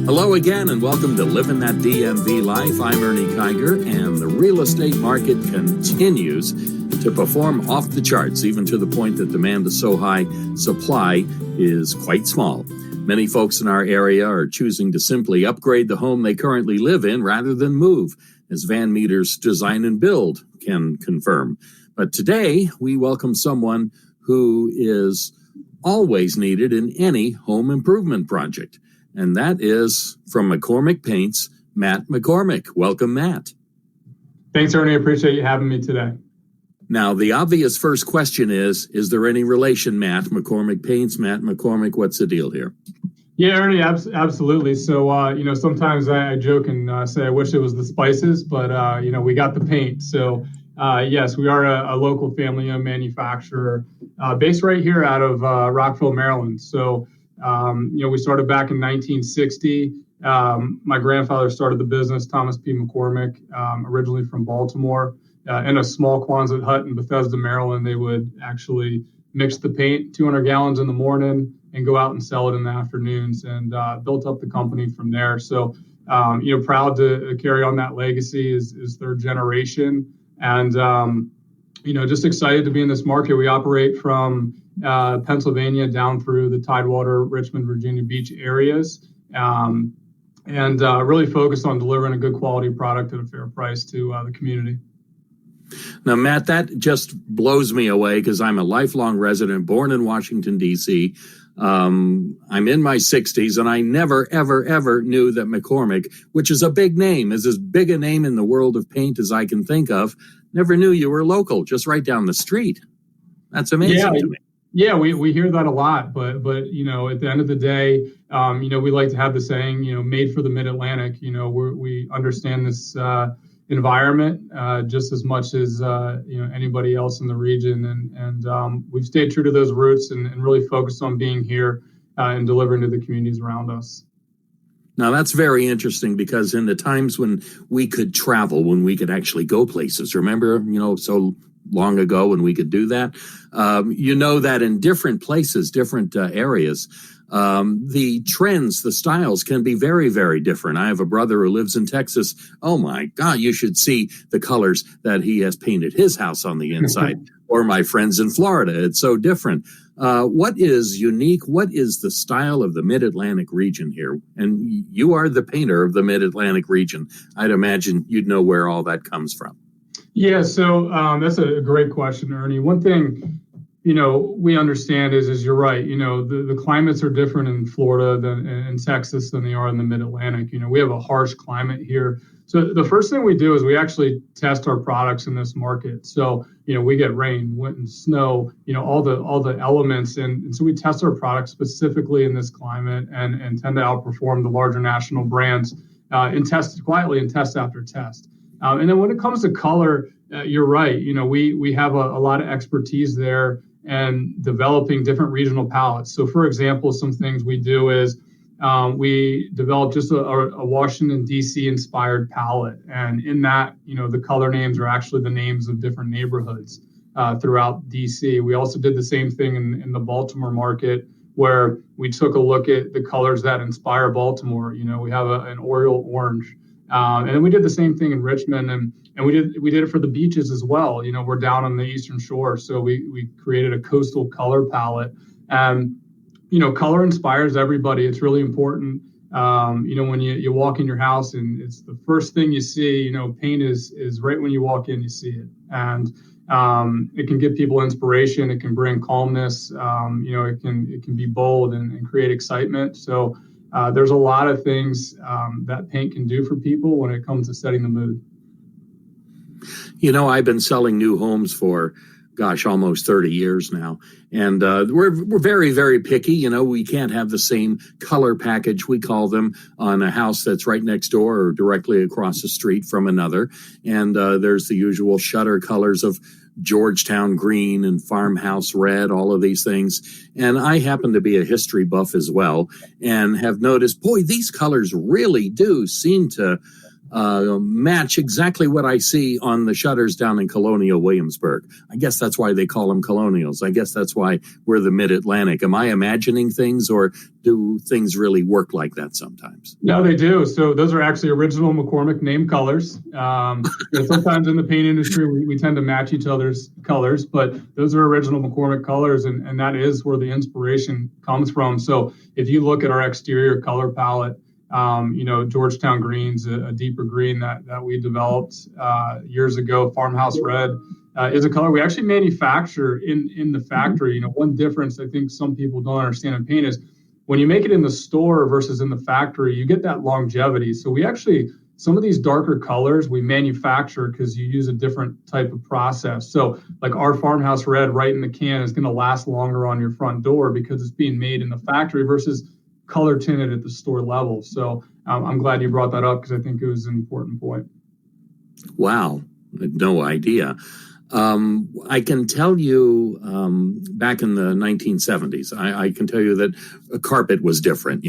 Hello again, and welcome to Living That DMV Life. I'm Ernie Kiger, and the real estate market continues to perform off the charts, even to the point that demand is so high, supply is quite small. Many folks in our area are choosing to simply upgrade the home they currently live in rather than move, as Van Meter's Design and Build can confirm. But today, we welcome someone who is always needed in any home improvement project. And that is from McCormick Paints, Matt McCormick. Welcome, Matt. Thanks, Ernie. I appreciate you having me today. Now, the obvious first question is there any relation, Matt? McCormick Paints, Matt McCormick, what's the deal here? Yeah, Ernie, absolutely. So, sometimes I joke and say I wish it was the spices, but, we got the paint. So, yes, we are a local family-owned manufacturer based right here out of Rockville, Maryland. So, we started back in 1960. My grandfather started the business, Thomas P. McCormick, originally from Baltimore. In a small Quonset hut in Bethesda, Maryland, they would actually mix the paint, 200 gallons in the morning, and go out and sell it in the afternoons, and built up the company from there. So, proud to carry on that legacy is third generation. And, just excited to be in this market. We operate from Pennsylvania down through the Tidewater, Richmond, Virginia Beach areas, and really focused on delivering a good quality product at a fair price to the community. Now, Matt, that just blows me away because I'm a lifelong resident, born in Washington, D.C. I'm in my 60s, and I never, ever, ever knew that McCormick, which is a big name, is as big a name in the world of paint as I can think of, never knew you were local, just right down the street. That's amazing to me. Yeah, we hear that a lot, but at the end of the day, we like to have the saying, made for the Mid-Atlantic. We understand this environment just as much as anybody else in the region, and we've stayed true to those roots and really focused on being here and delivering to the communities around us. Now, that's very interesting because in the times when we could travel, when we could actually go places, remember, so long ago when we could do that, that in different places, different areas, the trends, the styles can be very, very different. I have a brother who lives in Texas. Oh my God, you should see the colors that he has painted his house on the inside. Or my friends in Florida. It's so different. What is unique? What is the style of the Mid-Atlantic region here? And you are the painter of the Mid-Atlantic region. I'd imagine you'd know where all that comes from. Yeah, so that's a great question, Ernie. One thing, we understand is you're right. The climates are different in Florida than in Texas than they are in the Mid-Atlantic. We have a harsh climate here. So the first thing we do is we actually test our products in this market. So, we get rain, wind, and snow, all the elements. And so we test our products specifically in this climate and tend to outperform the larger national brands and test quietly and test after test. And then when it comes to color, you're right. We have a lot of expertise there and developing different regional palettes. So, for example, some things we do is we developed just a Washington, D.C. inspired palette. And in that, the color names are actually the names of different neighborhoods throughout D.C. We also did the same thing in the Baltimore market, where we took a look at the colors that inspire Baltimore. We have an Oriole orange. And then we did the same thing in Richmond, and we did it for the beaches as well. We're down on the Eastern Shore, so we created a coastal color palette. And color inspires everybody. It's really important. When you walk in your house and it's the first thing you see, paint is right when you walk in, you see it. And it can give people inspiration. It can bring calmness. It can be bold and create excitement. So there's a lot of things that paint can do for people when it comes to setting the mood. I've been selling new homes for almost 30 years now. And we're very, very picky. We can't have the same color package, we call them, on a house that's right next door or directly across the street from another. And there's the usual shutter colors of Georgetown green and farmhouse red, all of these things. And I happen to be a history buff as well and have noticed, boy, these colors really do seem to match exactly what I see on the shutters down in Colonial Williamsburg. I guess that's why they call them colonials. I guess that's why we're the Mid-Atlantic. Am I imagining things, or do things really work like that sometimes? No, they do. So those are actually original McCormick name colors. Sometimes in the paint industry, we tend to match each other's colors, but those are original McCormick colors, and that is where the inspiration comes from. So if you look at our exterior color palette, Georgetown Green's a deeper green that we developed years ago. Farmhouse Red is a color we actually manufacture in the factory. One difference I think some people don't understand in paint is when you make it in the store versus in the factory, you get that longevity. So we actually, some of these darker colors we manufacture because you use a different type of process. So like our Farmhouse Red right in the can is going to last longer on your front door because it's being made in the factory versus color tinted at the store level. So I'm glad you brought that up because I think it was an important point. Wow, no idea. I can tell you back in the 1970s, I can tell you that a carpet was different,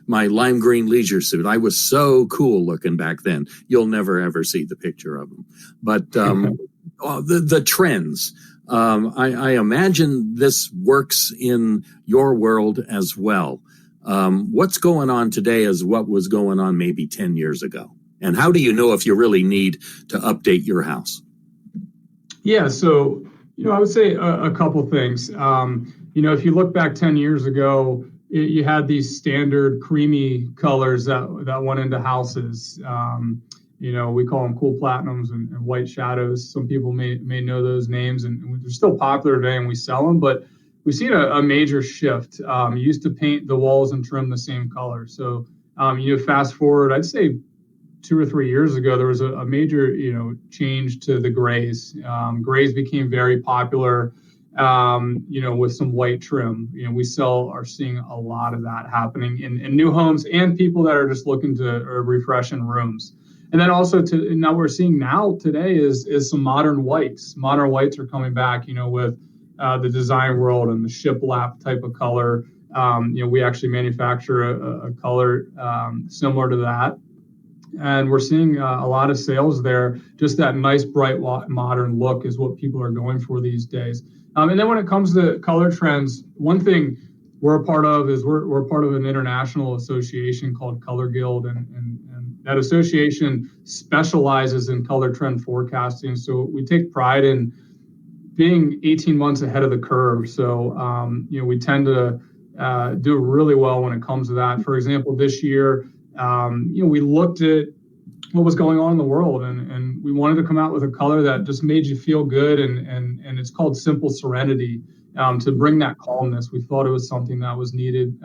my lime green leisure suit. I was so cool looking back then. You'll never, ever see the picture of them. But the trends, I imagine this works in your world as well. What's going on today is what was going on maybe 10 years ago. And how do you know if you really need to update your house? Yeah, so, I would say a couple things. If you look back 10 years ago, you had these standard creamy colors that went into houses. We call them cool platinums and white shadows. Some people may know those names, and they're still popular today and we sell them, but we've seen a major shift. You used to paint the walls and trim the same color. So, fast forward, I'd say 2 or 3 years ago, there was a major, change to the grays. Grays became very popular, with some white trim. We are seeing a lot of that happening in new homes and people that are just looking to refresh in rooms. And then also now we're seeing today is some modern whites. Modern whites are coming back, with the design world and the shiplap type of color. We actually manufacture a color similar to that. And we're seeing a lot of sales there. Just that nice, bright, modern look is what people are going for these days. And then when it comes to color trends, one thing we're a part of is we're part of an international association called Color Guild, and that association specializes in color trend forecasting. So we take pride in being 18 months ahead of the curve. So, we tend to do really well when it comes to that. For example, this year, we looked at what was going on in the world, and we wanted to come out with a color that just made you feel good, and it's called Simple Serenity, to bring that calmness. We thought it was something that was needed,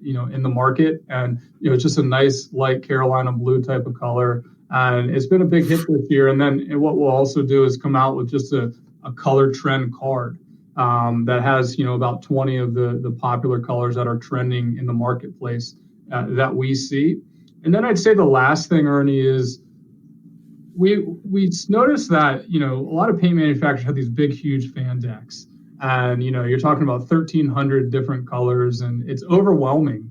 in the market, and it's just a nice light Carolina blue type of color, and it's been a big hit this year. And then what we'll also do is come out with just a color trend card that has about 20 of the popular colors that are trending in the marketplace that we see. And then I'd say the last thing, Ernie, is we noticed that a lot of paint manufacturers have these big, huge fan decks, and you're talking about 1,300 different colors, and it's overwhelming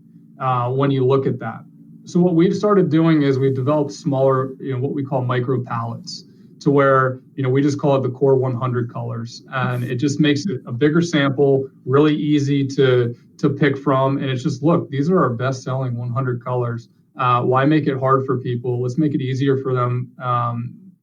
when you look at that. So what we've started doing is we've developed smaller, what we call micro palettes, to where we just call it the core 100 colors, and it just makes it a bigger sample, really easy to pick from, and it's just, look, these are our best selling 100 colors. Why make it hard for people? Let's make it easier for them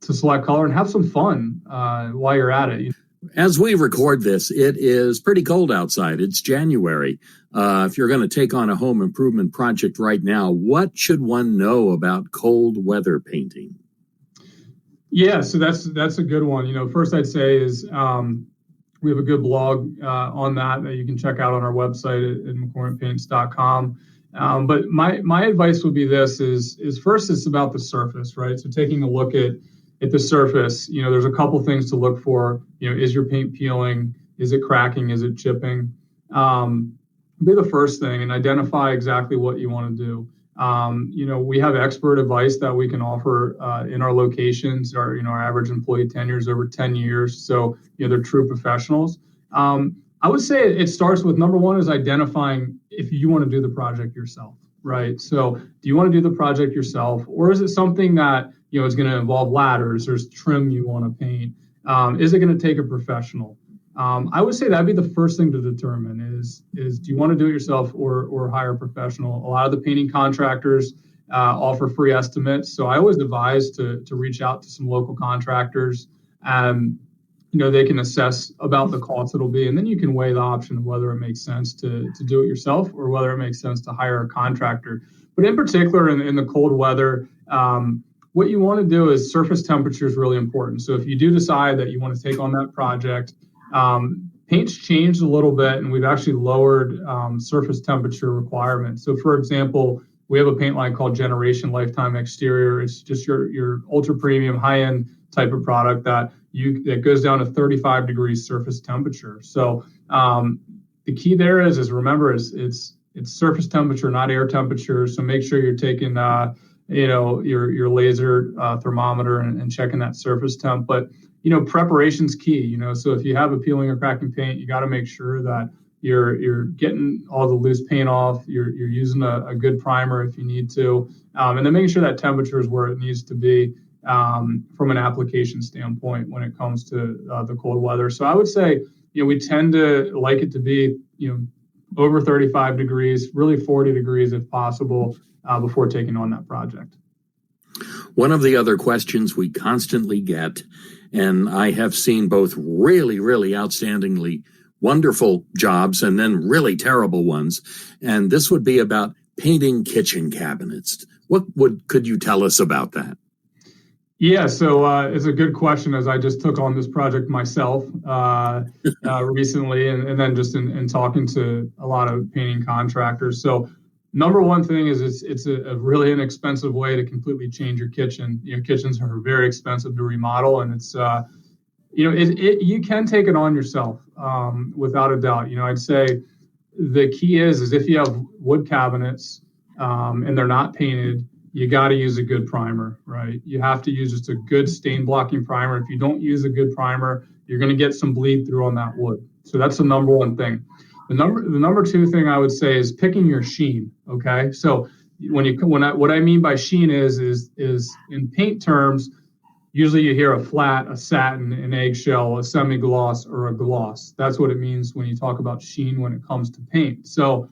to select color and have some fun while you're at it. As we record this, it is pretty cold outside. It's January. If you're going to take on a home improvement project right now, what should one know about cold weather painting? Yeah, so that's a good one. First I'd say is we have a good blog on that you can check out on our website at McCormickPaints.com. But my advice would be this: is first, it's about the surface, right? So taking a look at the surface, there's a couple things to look for. Is your paint peeling? Is it cracking? Is it chipping? Be the first thing, and identify exactly what you want to do. We have expert advice that we can offer in our locations. Our average employee tenure is over 10 years, so they're true professionals. I would say it starts with, number one is identifying if you want to do the project yourself, right? So do you want to do the project yourself, or is it something that, is going to involve ladders, there's trim you want to paint? Is it going to take a professional? I would say that'd be the first thing to determine is do you want to do it yourself or hire a professional? A lot of the painting contractors offer free estimates. So I always advise to reach out to some local contractors. They can assess about the cost it'll be, and then you can weigh the option of whether it makes sense to do it yourself or whether it makes sense to hire a contractor. But in particular, in the cold weather, what you want to do is surface temperature is really important. So if you do decide that you want to take on that project, paint's changed a little bit, and we've actually lowered surface temperature requirements. So for example, we have a paint line called Generation Lifetime Exterior. It's just your ultra premium high end type of product that goes down to 35 degrees surface temperature. So the key there is remember it's surface temperature, not air temperature. So make sure you're taking your laser thermometer and checking that surface temp. But preparation's key. So if you have a peeling or cracking paint, you got to make sure that you're getting all the loose paint off. You're using a good primer if you need to, and then making sure that temperature is where it needs to be from an application standpoint when it comes to the cold weather. So I would say we tend to like it to be over 35 degrees, really 40 degrees if possible, before taking on that project. One of the other questions we constantly get, and I have seen both really, really outstandingly wonderful jobs and then really terrible ones, and this would be about painting kitchen cabinets. Could you tell us about that? Yeah, so it's a good question, as I just took on this project myself recently, and then just in talking to a lot of painting contractors. So number one thing is it's a really inexpensive way to completely change your kitchen. Kitchens are very expensive to remodel, and it's you can take it on yourself without a doubt. I'd say the key is if you have wood cabinets and they're not painted, you got to use a good primer, right? You have to use just a good stain blocking primer. If you don't use a good primer, you're going to get some bleed through on that wood. So that's the number one thing. The number two thing I would say is picking your sheen. Okay, so what I mean by sheen is in paint terms, usually you hear a flat, a satin, an eggshell, a semi-gloss, or a gloss. That's what it means when you talk about sheen when it comes to paint. So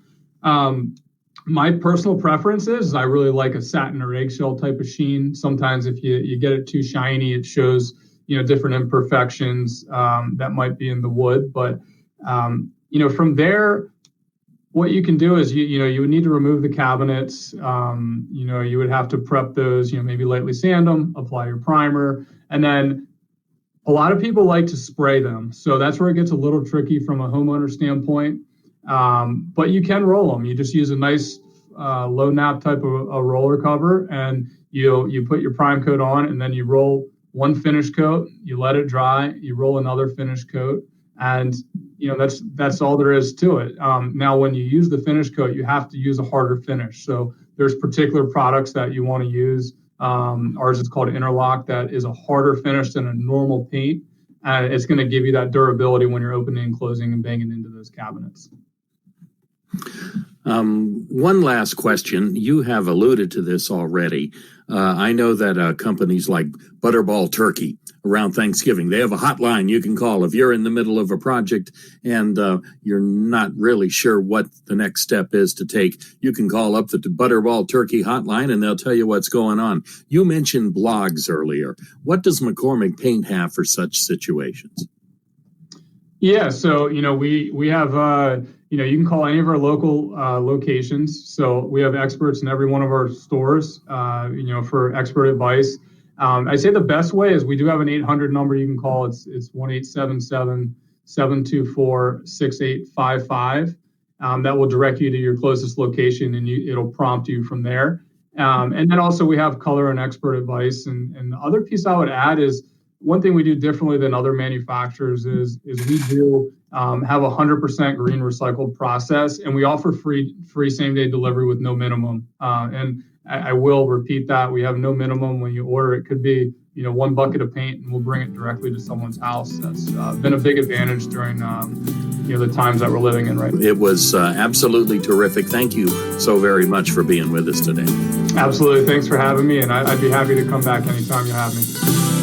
my personal preference is I really like a satin or eggshell type of sheen. Sometimes if you get it too shiny, it shows different imperfections that might be in the wood. But from there, what you can do is you would need to remove the cabinets. You would have to prep those. Maybe lightly sand them, apply your primer, and then a lot of people like to spray them. So that's where it gets a little tricky from a homeowner standpoint. But you can roll them. You just use a nice low nap type of a roller cover, and you put your prime coat on, and then you roll one finish coat, you let it dry, you roll another finish coat, and that's all there is to it. Now, when you use the finish coat, you have to use a harder finish. So there's particular products that you want to use. Ours is called Interlock, that is a harder finish than a normal paint, and it's going to give you that durability when you're opening and closing and banging into those cabinets. One last question. You have alluded to this already. I know that companies like Butterball Turkey around Thanksgiving, they have a hotline you can call if you're in the middle of a project and you're not really sure what the next step is to take. You can call up the Butterball Turkey hotline and they'll tell you what's going on. You mentioned blogs earlier. What does McCormick Paint have for such situations? Yeah, so we have you can call any of our local locations. So we have experts in every one of our stores, for expert advice. I say the best way is we do have an 800 number you can call. It's 1-877-724-6855. That will direct you to your closest location, and it'll prompt you from there. And then also we have color and expert advice. And the other piece I would add is one thing we do differently than other manufacturers is we do have a 100% green recycled process, and we offer free same day delivery with no minimum. And I will repeat that we have no minimum when you order. It could be one bucket of paint and we'll bring it directly to someone's house. That's been a big advantage during the times that we're living in right now. It was absolutely terrific. Thank you so very much for being with us today. Absolutely. Thanks for having me, and I'd be happy to come back anytime you have me.